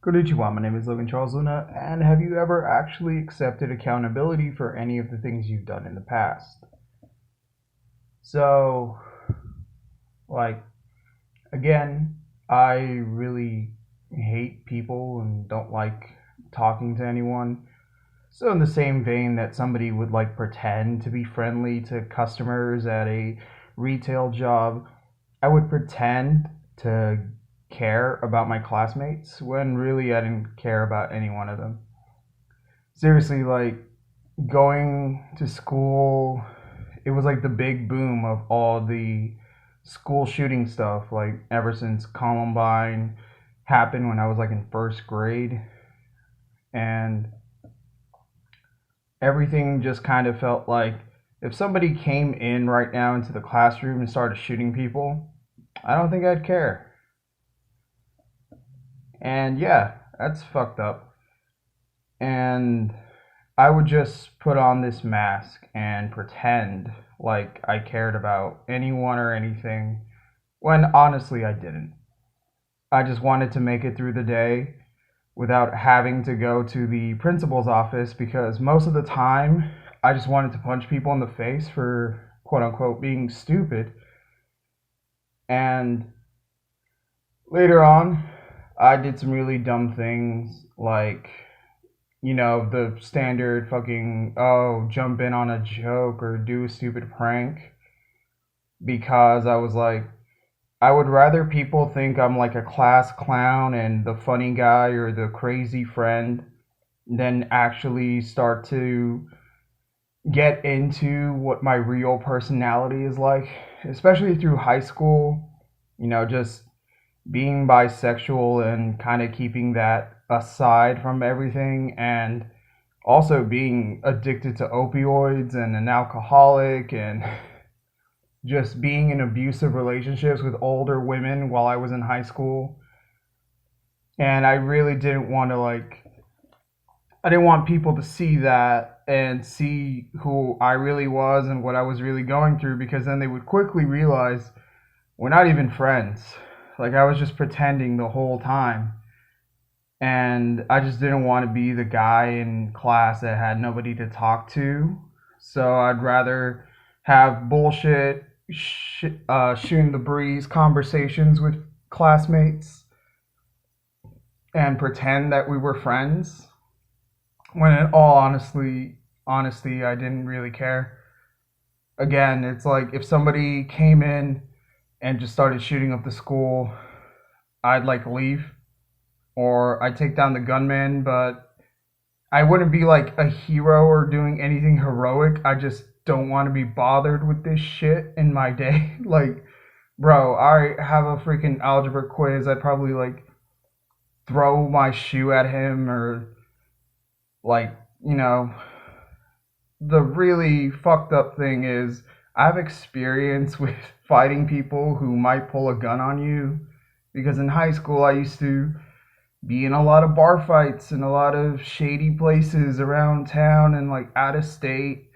Konnichiwa, my name is Logan Charles Luna, and have you ever actually accepted accountability for any of the things you've done in the past? So, like, again, I really hate people and don't like talking to anyone. So, in the same vein that somebody would like pretend to be friendly to customers at a retail job, I would pretend to care about my classmates when really I didn't care about any one of them. Seriously, like going to school, it was like the big boom of all the school shooting stuff, like ever since Columbine happened when I was like in first grade. And everything just kind of felt like if somebody came in right now into the classroom and started shooting people, I don't think I'd care. And yeah, that's fucked up. And I would just put on this mask and pretend like I cared about anyone or anything when honestly I didn't. I just wanted to make it through the day without having to go to the principal's office because most of the time I just wanted to punch people in the face for quote unquote being stupid. And later on, I did some really dumb things like the standard fucking, oh, jump in on a joke or do a stupid prank because I was like, I would rather people think I'm like a class clown and the funny guy or the crazy friend than actually start to get into what my real personality is like, especially through high school, just being bisexual and kind of keeping that aside from everything and also being addicted to opioids and an alcoholic and just being in abusive relationships with older women while I was in high school. And I really didn't want to I didn't want people to see that and see who I really was and what I was really going through because then they would quickly realize we're not even friends. Like I was just pretending the whole time. And I just didn't want to be the guy in class that had nobody to talk to. So I'd rather have bullshit, shooting the breeze conversations with classmates and pretend that we were friends. When in all honesty, I didn't really care. Again, it's like if somebody came in and just started shooting up the school, I'd like leave or I'd take down the gunman, but I wouldn't be like a hero or doing anything heroic. I just don't want to be bothered with this shit in my day. Like, bro, I have a freaking algebra quiz. I'd probably like throw my shoe at him or like, the really fucked up thing is I have experience with fighting people who might pull a gun on you because in high school I used to be in a lot of bar fights in a lot of shady places around town and like out of state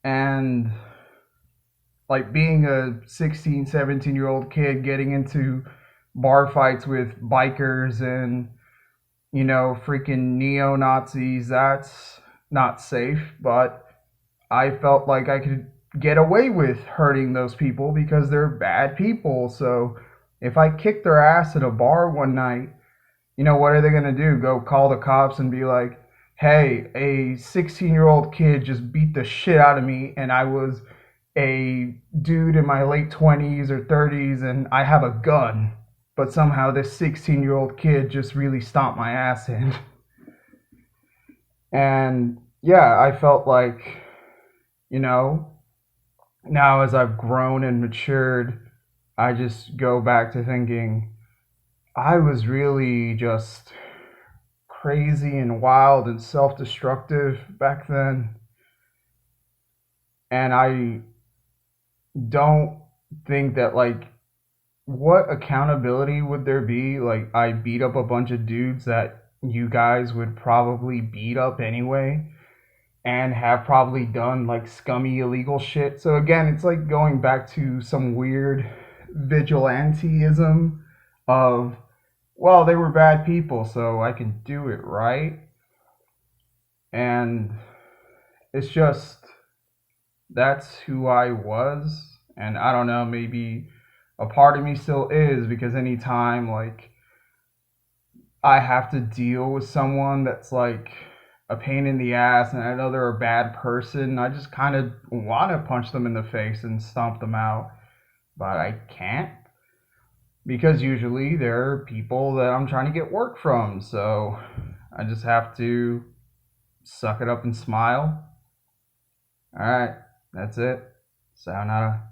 and like being a 16, 17-year-old kid getting into bar fights with bikers and freaking neo-Nazis, that's not safe, but I felt like I could get away with hurting those people because they're bad people. So if I kicked their ass at a bar one night, what are they going to do? Go call the cops and be like, hey, a 16-year-old kid just beat the shit out of me and I was a dude in my late 20s or 30s and I have a gun, but somehow this 16-year-old kid just really stomped my ass in. And yeah, I felt like, now as I've grown and matured, I just go back to thinking I was really just crazy and wild and self destructive back then. And I don't think that, like, what accountability would there be? Like, I beat up a bunch of dudes that you guys would probably beat up anyway and have probably done like scummy illegal shit. So again, it's like going back to some weird vigilanteism of well, they were bad people, so I can do it, right? And it's just that's who I was, and I don't know, maybe a part of me still is because anytime like I have to deal with someone that's like a pain in the ass and I know they're a bad person, I just kind of want to punch them in the face and stomp them out, but I can't because usually they're people that I'm trying to get work from, so I just have to suck it up and smile. All right, that's it. Sayonara.